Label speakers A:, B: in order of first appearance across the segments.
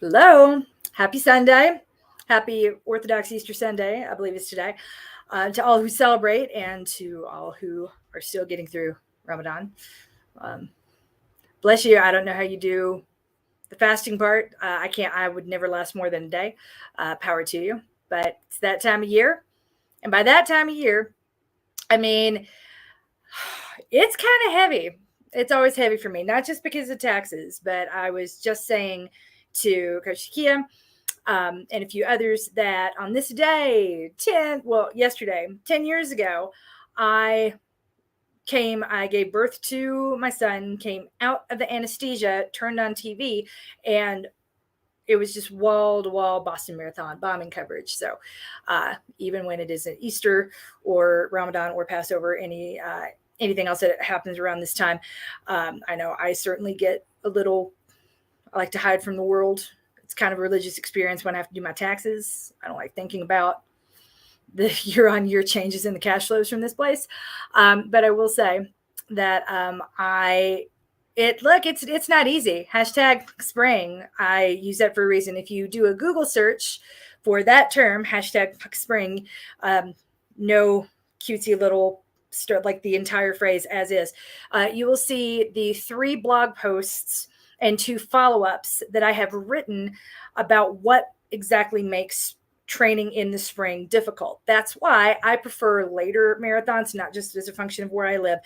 A: Hello. Happy Sunday. Happy Orthodox Easter Sunday, I believe it's today, to all who celebrate and to all who are still getting through Ramadan. Um, Bless you. I don't know how you do the fasting part. I can't, I would never last more than a day. Power to you. But it's that time of year. And by that time of year, I mean, it's kind of heavy. It's always heavy for me, not just because of taxes, but I was just saying to Coach Kia and a few others that on this day, yesterday, 10 years ago, I I gave birth to my son, came out of the anesthesia, turned on TV, and it was just wall to wall Boston Marathon bombing coverage. So even when it isn't Easter or Ramadan or Passover, anything else that happens around this time, I know I certainly get a little. I like to hide from the world. It's kind of a religious experience when I have to do my taxes. I don't like thinking about the year-on-year changes in the cash flows from this place. But I will say that it's not easy. Hashtag spring. I use that for a reason. If you do a Google search for that term, hashtag spring, no cutesy little like the entire phrase as is, you will see the 3 blog posts and 2 follow-ups that I have written about what exactly makes training in the spring difficult. That's why I prefer later marathons, not just as a function of where I live,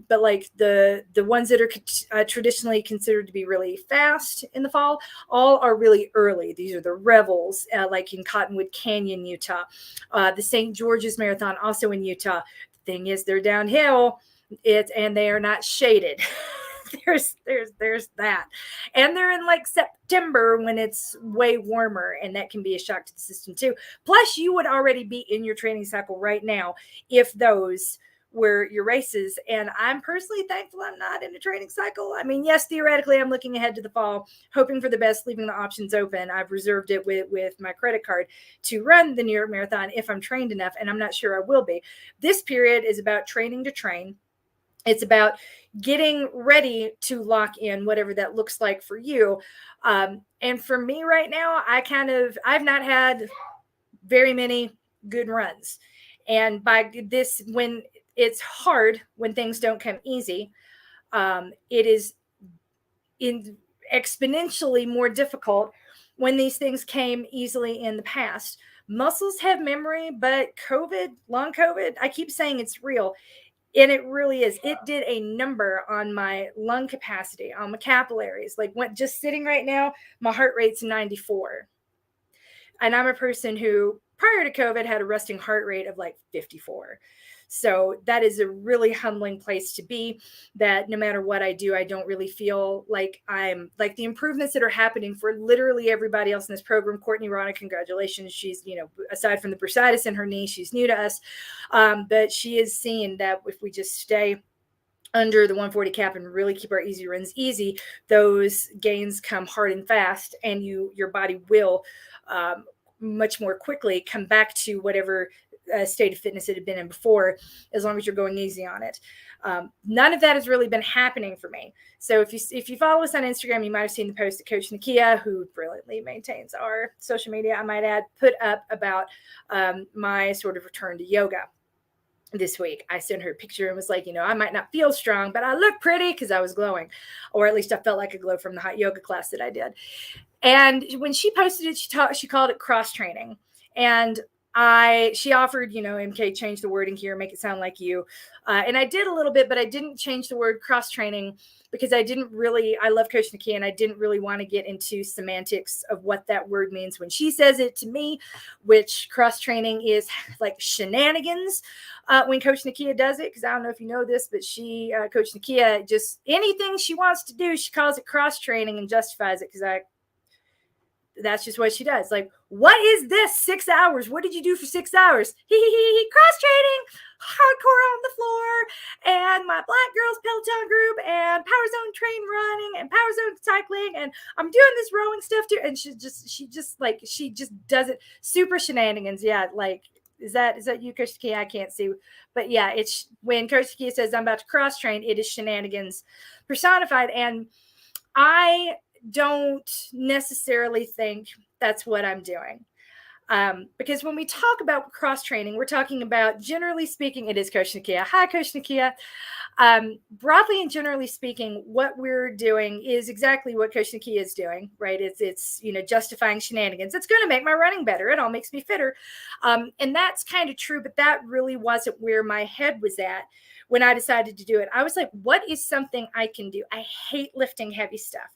A: but like the ones that are traditionally considered to be really fast in the fall, all are really early. These are the Revels, like in Cottonwood Canyon, Utah. The St. George's Marathon, also in Utah. The thing is, they're downhill. And they are not shaded. there's that, and they're in like September when it's way warmer, and that can be a shock to the system too. Plus, you would already be in your training cycle right now if those were your races. And I'm personally thankful I'm not in a training cycle. I mean, yes, theoretically, I'm looking ahead to the fall, hoping for the best, leaving the options open. I've reserved it with my credit card to run the New York Marathon if I'm trained enough, and I'm not sure I will be. This period is about training to train. It's about getting ready to lock in whatever that looks like for you. And for me right now, I've not had very many good runs. And by this, when it's hard, when things don't come easy, it is exponentially more difficult when these things came easily in the past. Muscles have memory, but long COVID, I keep saying it's real. And it really is. It did a number on my lung capacity, on my capillaries. Like just sitting right now, my heart rate's 94. And I'm a person who, prior to COVID, had a resting heart rate of like 54. So that is a really humbling place to be, that no matter what I do, I don't really feel like I'm like the improvements that are happening for literally everybody else in this program. Courtney Rana, congratulations. She's, aside from the bursitis in her knee, she's new to us. But she is seeing that if we just stay under the 140 cap and really keep our easy runs easy, those gains come hard and fast, and your body will much more quickly come back to whatever state of fitness it had been in before, as long as you're going easy on it. None of that has really been happening for me. So if you follow us on Instagram, you might have seen the post that Coach Nakia, who brilliantly maintains our social media, I might add, put up about my sort of return to yoga this week. I sent her a picture and was like, I might not feel strong, but I look pretty, because I was glowing, or at least I felt like a glow from the hot yoga class that I did. And when she posted it, she called it cross training. And she offered, MK, change the wording here, make it sound like you. And I did a little bit, but I didn't change the word cross training because I love Coach Nakia, and I didn't really want to get into semantics of what that word means when she says it to me, which cross training is like shenanigans when Coach Nakia does it. Because I don't know if you know this, but Coach Nakia, just anything she wants to do, she calls it cross training and justifies it, because that's just what she does. Like, what is this? 6 hours? What did you do for 6 hours? Cross training, hardcore on the floor, and my Black Girls Peloton group, and Power Zone train running, and Power Zone cycling, and I'm doing this rowing stuff too. And she just does it super shenanigans. Yeah, like, is that you, Coach Kia? I can't see, but yeah, it's when Coach Kia says I'm about to cross train, it is shenanigans personified. And I don't necessarily think that's what I'm doing. Because when we talk about cross training, we're talking about, generally speaking, it is Coach Nakia. Hi, Coach Nakia. Broadly and generally speaking, what we're doing is exactly what Coach Nakia is doing, right? It's justifying shenanigans. It's going to make my running better. It all makes me fitter. And that's kind of true, but that really wasn't where my head was at when I decided to do it. I was like, what is something I can do? I hate lifting heavy stuff.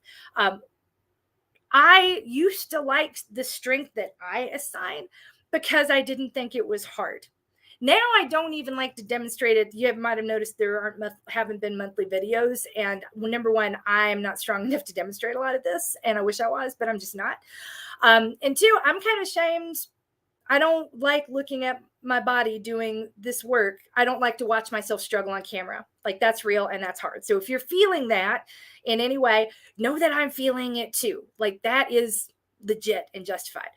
A: I used to like the strength that I assign because I didn't think it was hard. Now I don't even like to demonstrate it. You might have noticed there haven't been monthly videos. And number one, I'm not strong enough to demonstrate a lot of this. And I wish I was, but I'm just not. And two, I'm kind of ashamed. I don't like looking at my body doing this work. I don't like to watch myself struggle on camera. Like, that's real and that's hard. So if you're feeling that in any way, know that I'm feeling it too. Like, that is legit and justified.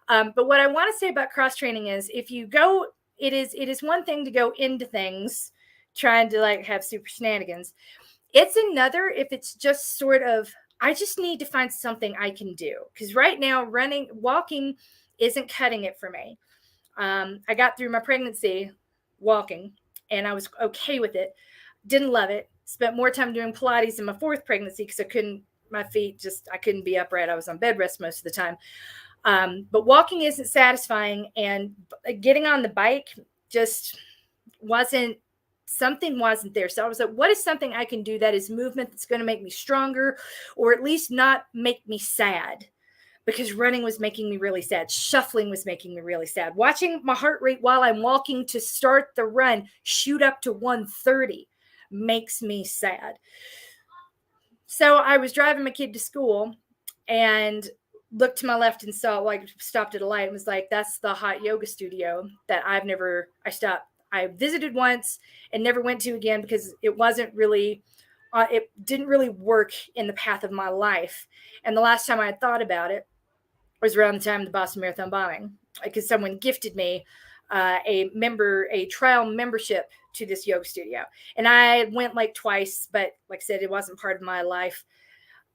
A: But what I want to say about cross training is, if you go, it is one thing to go into things trying to like have super shenanigans. It's another if it's just sort of, I just need to find something I can do. Because right now, walking isn't cutting it for me. I got through my pregnancy walking and I was okay with it. Didn't love it. Spent more time doing Pilates in my fourth pregnancy because I couldn't be upright. I was on bed rest most of the time. But walking isn't satisfying, and getting on the bike just something wasn't there. So I was like, what is something I can do that is movement that's going to make me stronger, or at least not make me sad? Because running was making me really sad. Shuffling was making me really sad. Watching my heart rate while I'm walking to start the run shoot up to 130 makes me sad. So I was driving my kid to school and looked to my left and saw, like, stopped at a light and was like, that's the hot yoga studio that I visited once and never went to again because it wasn't really, it didn't really work in the path of my life. And the last time I had thought about it was around the time of the Boston Marathon bombing, because someone gifted me a trial membership to this yoga studio. And I went like twice, but like I said, it wasn't part of my life.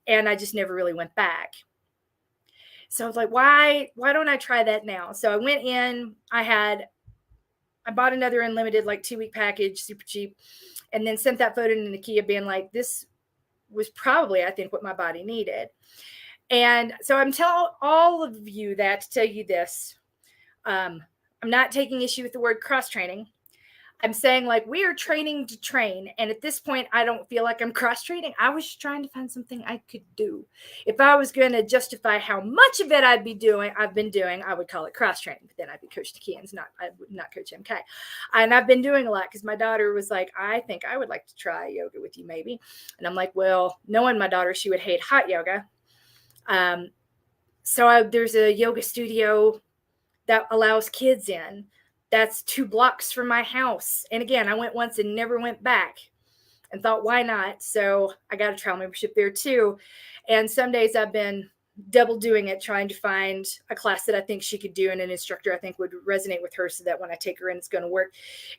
A: And I just never really went back. So I was like, why don't I try that now? So I went in, I bought another unlimited, like 2-week package, super cheap, and then sent that photo to Nakia being like, this was probably, I think, what my body needed. And so I'm telling all of you that to tell you this. I'm not taking issue with the word cross training. I'm saying, like, we are training to train. And at this point, I don't feel like I'm cross training. I was trying to find something I could do. If I was going to justify how much of it I've been doing, I would call it cross training. But then I'd be Coach Nakia, not Coach MK. And I've been doing a lot because my daughter was like, I think I would like to try yoga with you maybe. And I'm like, well, knowing my daughter, she would hate hot yoga. So there's a yoga studio that allows kids in. That's 2 blocks from my house. And again, I went once and never went back and thought, why not? So I got a trial membership there too. And some days I've been double doing it, trying to find a class that I think she could do and an instructor I think would resonate with her so that when I take her in, it's going to work.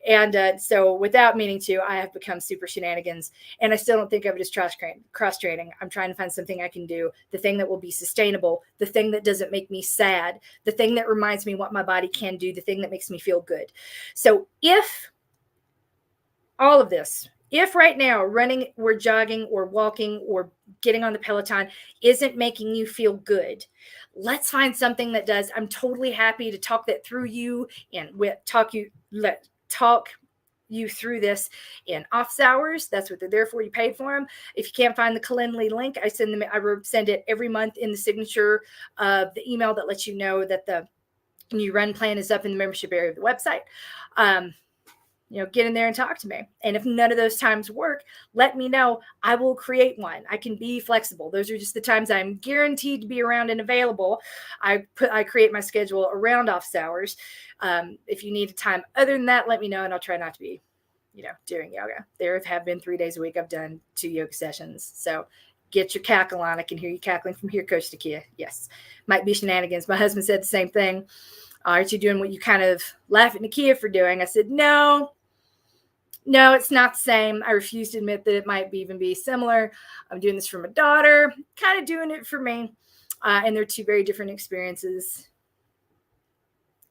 A: And so without meaning to, I have become super shenanigans, and I still don't think of it as cross training. I'm trying to find something I can do, the thing that will be sustainable, the thing that doesn't make me sad, the thing that reminds me what my body can do, the thing that makes me feel good. So if all of this, if right now running or jogging or walking or getting on the Peloton isn't making you feel good, let's find something that does. I'm totally happy to talk that through you and talk you through this in office hours. That's what they're there for. You paid for them. If you can't find the Calendly link, I send it every month in the signature of the email that lets you know that the new run plan is up in the membership area of the website. Get in there and talk to me. And if none of those times work, let me know. I will create one. I can be flexible. Those are just the times I'm guaranteed to be around and available. I create my schedule around office hours. If you need a time other than that, let me know, and I'll try not to be, doing yoga. There have been 3 days a week I've done 2 yoga sessions. So get your cackle on. I can hear you cackling from here, Coach Nakia. Yes. Might be shenanigans. My husband said the same thing. Aren't you doing what you kind of laugh at Nakia for doing? I said, no. No, it's not the same. I refuse to admit that it might even be similar. I'm doing this for my daughter, kind of doing it for me. And they're two very different experiences.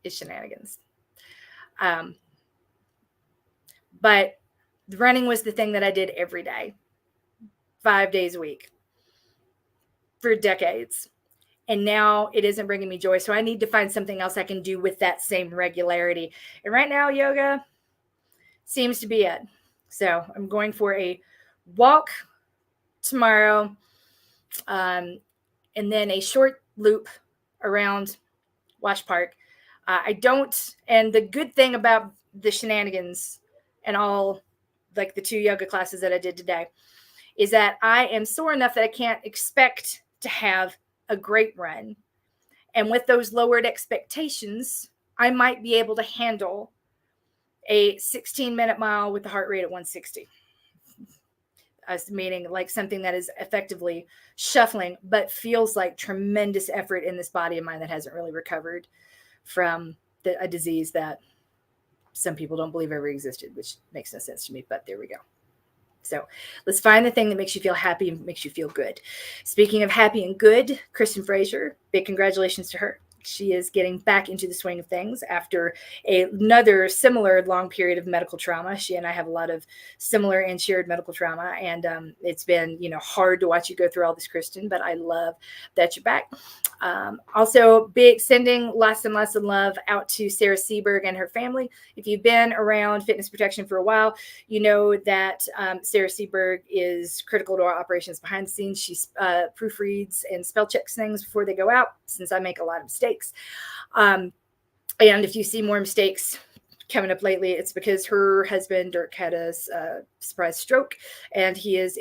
A: It's shenanigans. But the running was the thing that I did every day, 5 days a week for decades. And now it isn't bringing me joy. So I need to find something else I can do with that same regularity. And right now, yoga seems to be it. So I'm going for a walk tomorrow, and then a short loop around Wash Park. I don't, and the good thing about the shenanigans and all, like the 2 yoga classes that I did today, is that I am sore enough that I can't expect to have a great run. And with those lowered expectations, I might be able to handle a 16-minute mile with the heart rate at 160. Meaning like something that is effectively shuffling, but feels like tremendous effort in this body of mine that hasn't really recovered from a disease that some people don't believe ever existed, which makes no sense to me, but there we go. So let's find the thing that makes you feel happy and makes you feel good. Speaking of happy and good, Kristen Fraser, big congratulations to her. She is getting back into the swing of things after another similar long period of medical trauma. She and I have a lot of similar and shared medical trauma, and it's been, hard to watch you go through all this, Kristen, but I love that you're back. Also, big sending lots and lots of love out to Sarah Seberg and her family. If you've been around fitness protection for a while, you know that Sarah Seberg is critical to our operations behind the scenes. She proofreads and spell checks things before they go out, since I make a lot of mistakes. And if you see more mistakes coming up lately, it's because her husband Dirk had a surprise stroke, and he is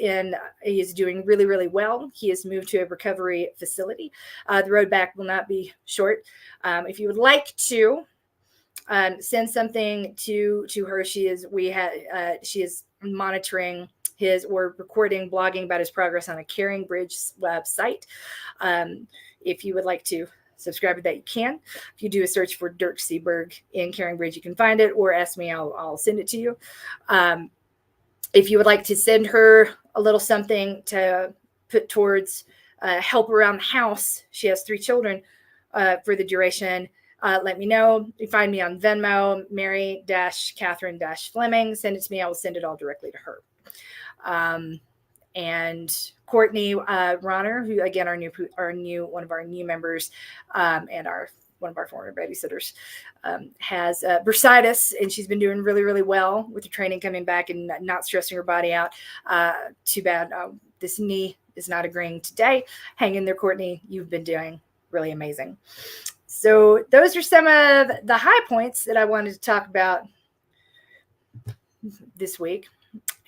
A: doing really, really well. He has moved to a recovery facility. The road back will not be short. If you would like to send something to her, she is monitoring or recording, blogging about his progress on a Caring Bridge website. If you would like to subscribe to that, you can. If you do a search for Dirk Seberg in Caring Bridge, you can find it, or ask me, I'll send it to you. If you would like to send her a little something to put towards help around the house, she has 3 children for the duration, let me know. You find me on Venmo, Mary-Catherine-Fleming. Send it to me. I will send it all directly to her. And Courtney Ronner, who again one of our new members, and one of our former babysitters, has bursitis, and she's been doing really, really well with the training coming back and not stressing her body out. Too bad this knee is not agreeing today. Hang in there, Courtney. You've been doing really amazing. So those are some of the high points that I wanted to talk about this week.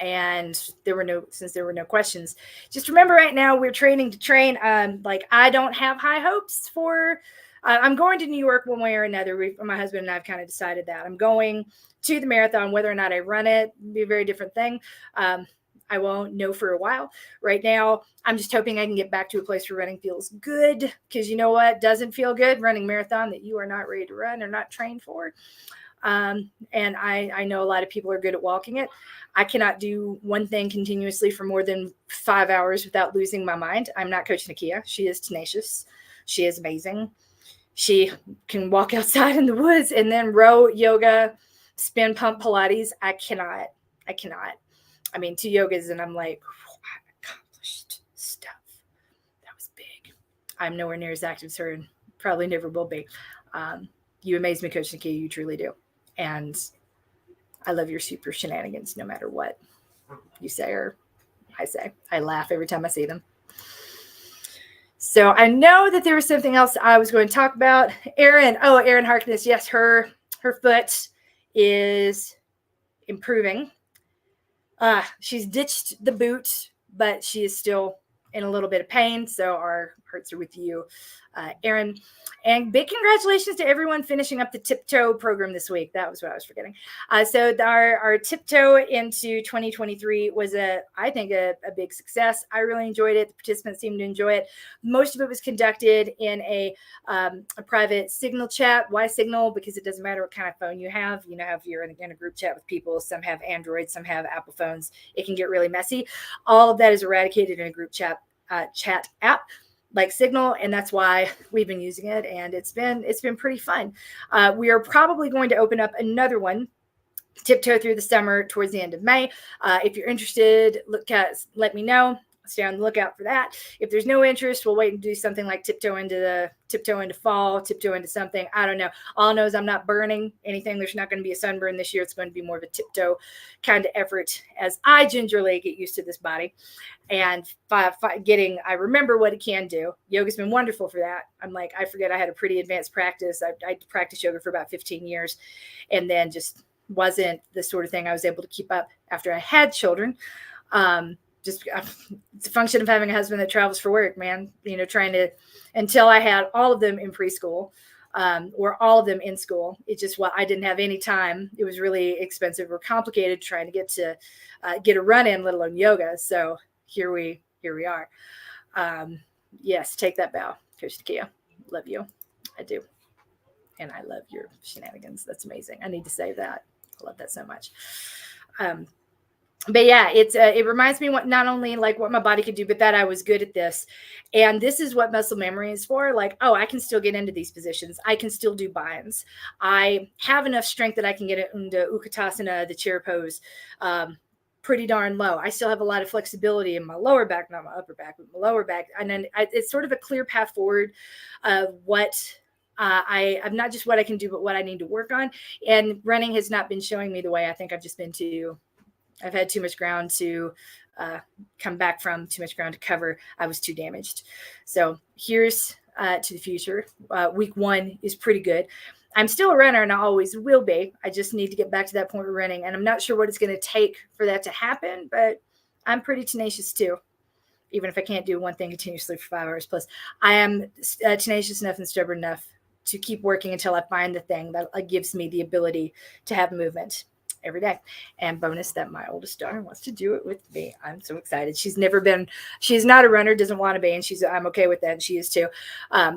A: And since there were no questions, just remember right now we're training to train. I don't have high hopes for, I'm going to New York one way or another. My husband and I have kind of decided that I'm going to the marathon. Whether or not I run it will be a very different thing. I won't know for a while. Right now, I'm just hoping I can get back to a place where running feels good, because you know what doesn't feel good? Running marathon that you are not ready to run or not trained for. And I know a lot of people are good at walking it. I cannot do one thing continuously for more than 5 hours without losing my mind. I'm not Coach Nakia. She is tenacious. She is amazing. She can walk outside in the woods and then row, yoga, spin, pump, Pilates. I cannot. I mean, 2 yogas and I'm like, I accomplished stuff. That was big. I'm nowhere near as active as her, and probably never will be. You amaze me, Coach Nakia. You truly do. And I love your super shenanigans, no matter what you say or I say. I laugh every time I see them. So I know that there was something else I was going to talk about. Erin Harkness. Yes, her foot is improving. She's ditched the boot, but she is still in a little bit of pain. So our hearts are with you, Aaron. And big congratulations to everyone finishing up the Tiptoe program this week. That was what I was forgetting. So our Tiptoe into 2023 was I think a big success. I really enjoyed it. The participants seemed to enjoy it. Most of it was conducted in a private Signal chat. Why Signal? Because it doesn't matter what kind of phone you have. You know, if you're in a group chat with people, some have Android, some have Apple phones. It can get really messy. All of that is eradicated in a group chat app like Signal, and that's why we've been using it, and it's been pretty fun. We are probably going to open up another one, Tiptoe through the summer, towards the end of May. If you're interested, let me know. Stay on the lookout for that. If there's no interest, we'll wait and do something like Tiptoe into fall, Tiptoe into something. I don't know. All I know is I'm not burning anything. There's not going to be a sunburn this year. It's going to be more of a Tiptoe kind of effort as I gingerly get used to this body and I remember what it can do. Yoga's been wonderful for that. I'm like, I forget I had a pretty advanced practice. I practiced yoga for about 15 years and then just wasn't the sort of thing I was able to keep up after I had children. It's a function of having a husband that travels for work, man, until I had all of them in preschool, or all of them in school. It's just I didn't have any time. It was really expensive or complicated trying to get a run in, let alone yoga. So here we are. Yes. Take that bow, Coach Takia. Love you. I do. And I love your shenanigans. That's amazing. I need to say that. I love that so much. But yeah, it reminds me not only like what my body could do, but that I was good at this. And this is what muscle memory is for. Like, oh, I can still get into these positions. I can still do binds. I have enough strength that I can get into Utkatasana, the chair pose, pretty darn low. I still have a lot of flexibility in my lower back, not my upper back, but my lower back. And then it's sort of a clear path forward of what I'm not just what I can do, but what I need to work on. And running has not been showing me the way. I think I've had too much ground to come back from, too much ground to cover. I was too damaged. So here's to the future. Week 1 is pretty good. I'm still a runner and I always will be. I just need to get back to that point of running. And I'm not sure what it's going to take for that to happen, but I'm pretty tenacious too. Even if I can't do one thing continuously for 5 hours plus, I am tenacious enough and stubborn enough to keep working until I find the thing that gives me the ability to have movement every day. And bonus that my oldest daughter wants to do it with me. I'm so excited. She's not a runner, doesn't want to be, and I'm okay with that. And she is too.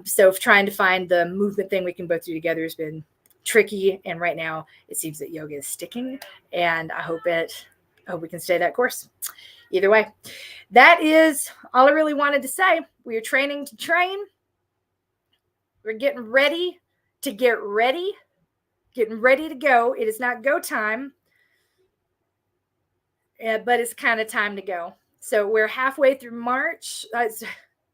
A: So trying to find the movement thing we can both do together has been tricky. And right now it seems that yoga is sticking, and I hope we can stay that course. Either way, that is all I really wanted to say. We are training to train. We're getting ready to get ready. Getting ready to go. It is not go time, but it's kind of time to go. So we're halfway through March.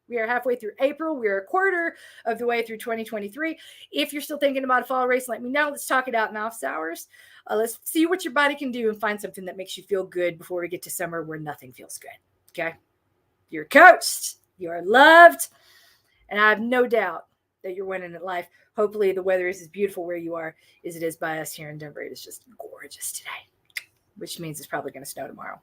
A: We are halfway through April. We're a quarter of the way through 2023. If you're still thinking about a fall race, let me know. Let's talk it out in office hours. Let's see what your body can do and find something that makes you feel good before we get to summer where nothing feels good. Okay? You're coached. You are loved. And I have no doubt that you're winning at life. Hopefully the weather is as beautiful where you are as it is by us here in Denver. It is just gorgeous today, which means it's probably going to snow tomorrow.